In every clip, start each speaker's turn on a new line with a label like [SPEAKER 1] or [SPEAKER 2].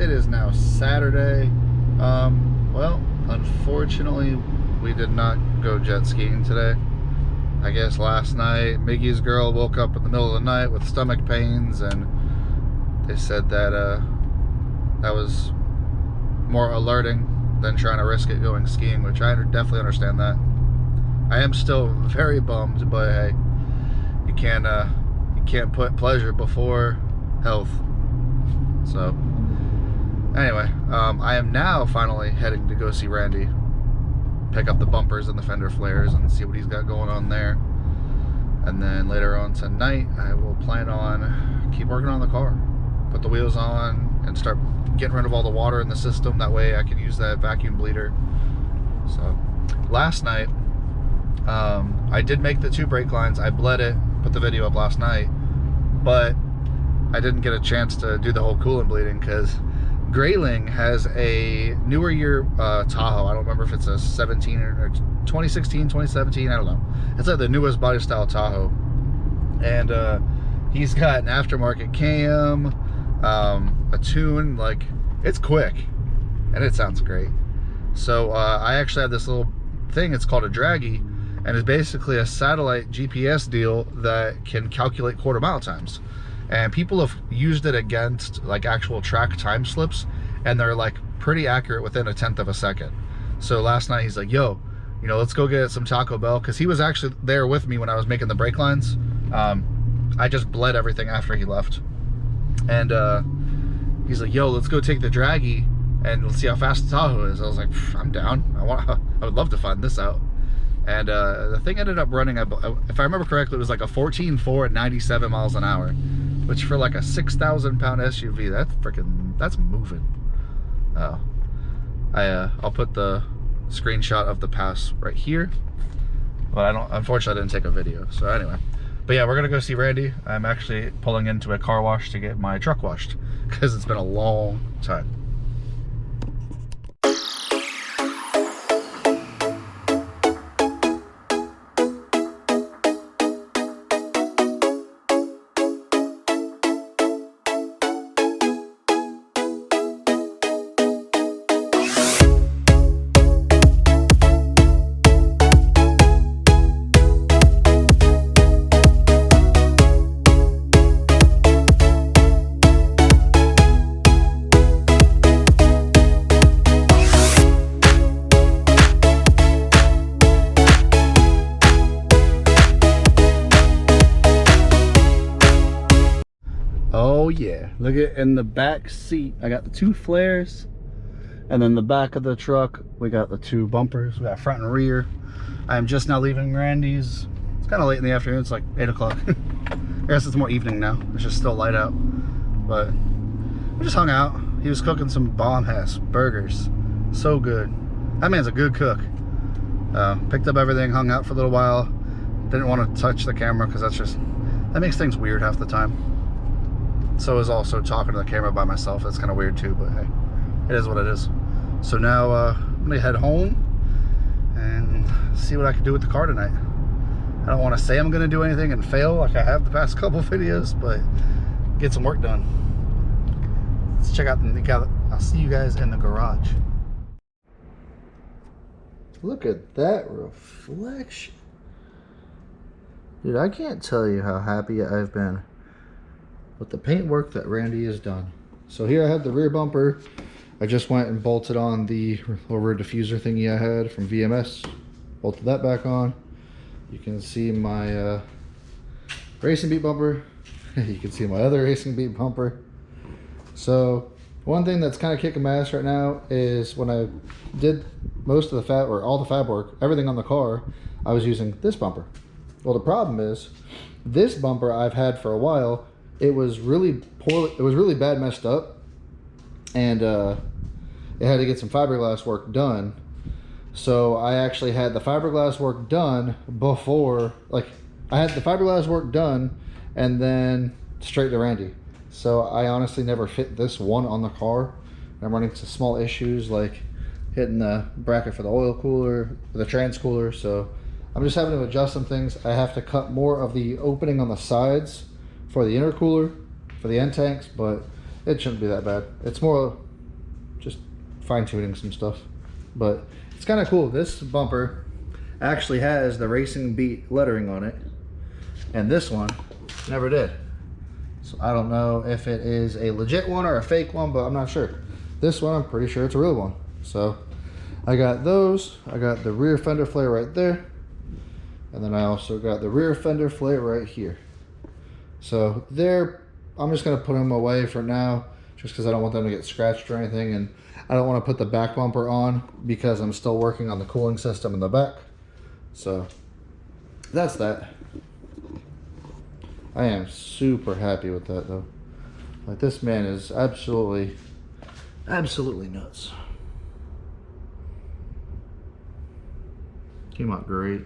[SPEAKER 1] It is now Saturday. Well, unfortunately, we did not go jet skiing today. I guess last night, Miggy's girl woke up in the middle of the night with stomach pains, and they said that that was more alerting than trying to risk it going skiing, which I definitely understand that. I am still very bummed, but hey, you can't put pleasure before health. So anyway, I am now finally heading to go see Randy, pick up the bumpers and the fender flares and see what he's got going on there. And then later on tonight, I will plan on keep working on the car, put the wheels on and start getting rid of all the water in the system. That way I can use that vacuum bleeder. So last night, I did make the 2 brake lines. I bled it, put the video up last night, but I didn't get a chance to do the whole coolant bleeding because Grayling has a newer year Tahoe. I don't remember if it's a 17 or 2016, 2017, I don't know. It's like the newest body style Tahoe. And he's got an aftermarket cam, a tune, like, it's quick and it sounds great. So I actually have this little thing, it's called a Dragy, and it's basically a satellite GPS deal that can calculate quarter mile times. And people have used it against like actual track time slips, and they're like pretty accurate within 1/10 of a second. So last night he's like, yo, you know, let's go get some Taco Bell, because he was actually there with me when I was making the brake lines. I just bled everything after he left. And he's like, yo, let's go take the Dragy and let's see how fast the Tahoe is. I was like, I'm down. I would love to find this out. And the thing ended up running, if I remember correctly, it was like a 14.4 at 97 miles an hour, which for like a 6,000 pound SUV, that's moving. I'll put the screenshot of the pass right here, but unfortunately I didn't take a video. So anyway, but yeah, we're gonna go see Randy. I'm actually pulling into a car wash to get my truck washed because it's been a long time. Oh yeah, look at in the back seat, I got the 2 flares, and then the back of the truck, we got the 2 bumpers. We got front and rear. I am just now leaving Randy's. It's kind of late in the afternoon, it's like 8 o'clock. I guess it's more evening now, it's just still light out. But we just hung out. He was cooking some bomb-ass burgers, so good. That man's a good cook. Picked up everything, hung out for a little while. Didn't want to touch the camera because that makes things weird half the time. So is also talking to the camera by myself. That's kind of weird too, but hey, it is what it is. So now I'm gonna head home and see what I can do with the car tonight. I don't want to say I'm gonna do anything and fail like I have the past couple videos, but get some work done. Let's check out I'll see you guys in the garage. Look at that reflection. Dude, I can't tell you how happy I've been with the paint work that Randy has done. So here I have the rear bumper. I just went and bolted on the rear diffuser thingy I had from VMS. Bolted that back on. You can see my Racing Beat bumper. You can see my other Racing Beat bumper. So one thing that's kind of kicking my ass right now is when I did most of the fab, or all the fab work, everything on the car, I was using this bumper. Well, the problem is this bumper I've had for a while. It was really poorly, it was really bad messed up, and it had to get some fiberglass work done. So I actually had the fiberglass work done before, like I had the fiberglass work done and then straight to Randy. So I honestly never fit this one on the car. I'm running into small issues like hitting the bracket for the oil cooler, the trans cooler. So I'm just having to adjust some things. I have to cut more of the opening on the sides for the intercooler, for the end tanks, but it shouldn't be that bad. It's more fine tuning some stuff. But it's kind of cool. This bumper actually has the Racing Beat lettering on it, and this one never did. So I don't know if it is a legit one or a fake one, but I'm not sure. This one, I'm pretty sure it's a real one. So I got those. I got the rear fender flare right there, and then I also got the rear fender flare right here. So there, I'm just gonna put them away for now, just because I don't want them to get scratched or anything, and I don't want to put the back bumper on because I'm still working on the cooling system in the back. So that's that. I am super happy with that though. Like, this man is absolutely nuts. Came out great.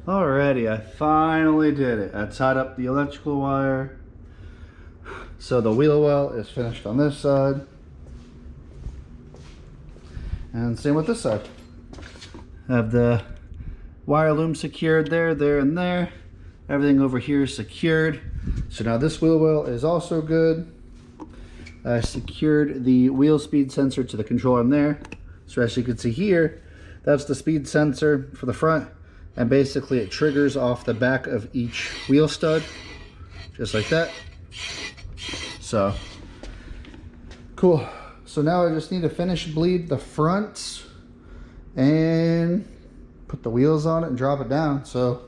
[SPEAKER 1] Alrighty, I finally did it. I tied up the electrical wire. So the wheel well is finished on this side. And same with this side. I have the wire loom secured there, and there. Everything over here is secured. So now this wheel well is also good. I secured the wheel speed sensor to the controller in there. So as you can see here, that's the speed sensor for the front. And basically it triggers off the back of each wheel stud, just like that. So, cool. So now I just need to finish bleed the front and put the wheels on it and drop it down. So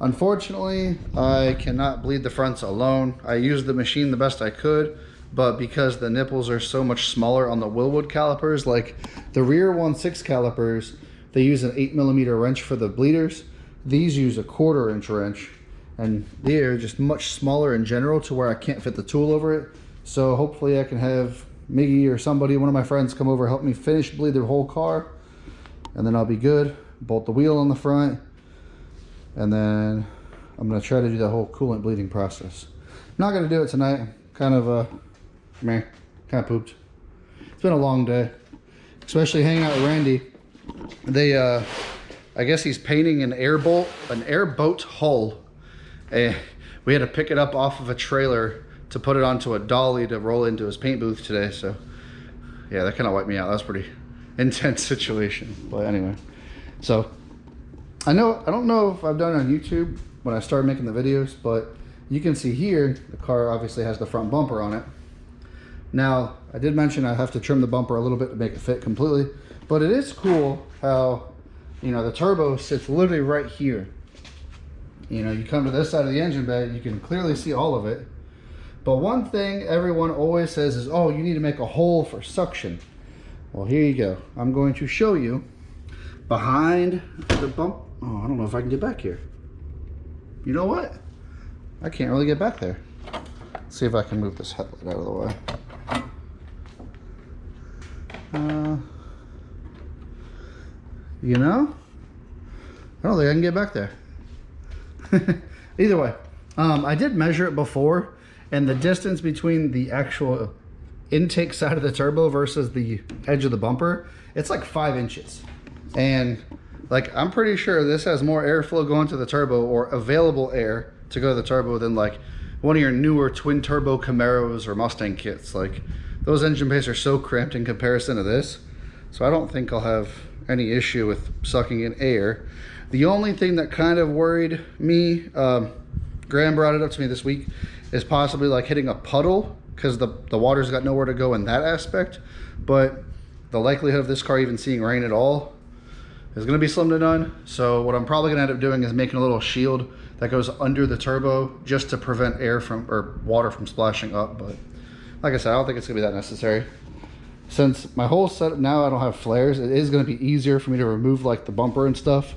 [SPEAKER 1] unfortunately, I cannot bleed the fronts alone. I used the machine the best I could, but because the nipples are so much smaller on the Wilwood calipers, like the rear 1/6 calipers, they use an 8mm wrench for the bleeders. These use a 1/4 inch wrench, and they're just much smaller in general to where I can't fit the tool over it. So hopefully I can have Miggy or somebody, one of my friends, come over, help me finish bleed the whole car, and then I'll be good. Bolt the wheel on the front, and then I'm gonna try to do the whole coolant bleeding process. I'm not gonna do it tonight. Kind of pooped. It's been a long day, especially hanging out with Randy. They I guess he's painting an airboat hull, and we had to pick it up off of a trailer to put it onto a dolly to roll into his paint booth today. So yeah, that kind of wiped me out. That was a pretty intense situation. But anyway, so I don't know if I've done it on YouTube when I started making the videos, but you can see here the car obviously has the front bumper on it. Now I did mention I have to trim the bumper a little bit to make it fit completely, but it is cool how, you know, the turbo sits literally right here. You know, you come to this side of the engine bay, you can clearly see all of it. But one thing everyone always says is, oh, you need to make a hole for suction. Well, here you go. I'm going to show you behind the bump. Oh, I don't know if I can get back here. You know what? I can't really get back there. Let's see if I can move this headlight out of the way. You know, I don't think I can get back there. Either way, I did measure it before, and the distance between the actual intake side of the turbo versus the edge of the bumper, it's like 5 inches. And like, I'm pretty sure this has more airflow going to the turbo, or available air to go to the turbo, than like one of your newer twin turbo Camaros or Mustang kits. Like, those engine bays are so cramped in comparison to this. So I don't think I'll have any issue with sucking in air. The only thing that kind of worried me, Graham brought it up to me this week, is possibly like hitting a puddle, because the water's got nowhere to go in that aspect. But the likelihood of this car even seeing rain at all is going to be slim to none. So what I'm probably going to end up doing is making a little shield that goes under the turbo, just to prevent air from, or water from splashing up. But like I said, I don't think it's going to be that necessary. Since my whole setup now, I don't have flares, it is going to be easier for me to remove like the bumper and stuff.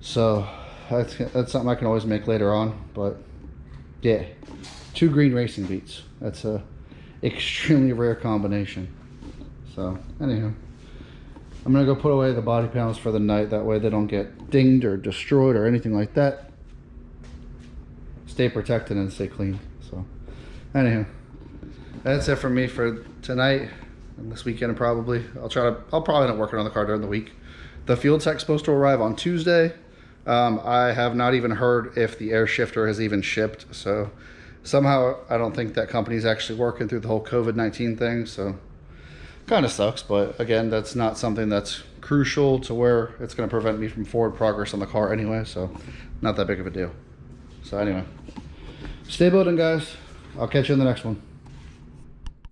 [SPEAKER 1] So that's something I can always make later on. But yeah, 2 green Racing Beats. That's a extremely rare combination. So anyhow, I'm gonna go put away the body panels for the night. That way they don't get dinged or destroyed or anything like that. Stay protected and stay clean. So anyhow, that's it for me for tonight and this weekend. Probably I'll probably end up working on the car during the week. The fuel tech's supposed to arrive on Tuesday. I have not even heard if the air shifter has even shipped. So somehow I don't think that company's actually working through the whole COVID-19 thing. So Kind of sucks, but again, that's not something that's crucial to where it's going to prevent me from forward progress on the car anyway, so not that big of a deal. So anyway, stay building, guys. I'll catch you in the next one.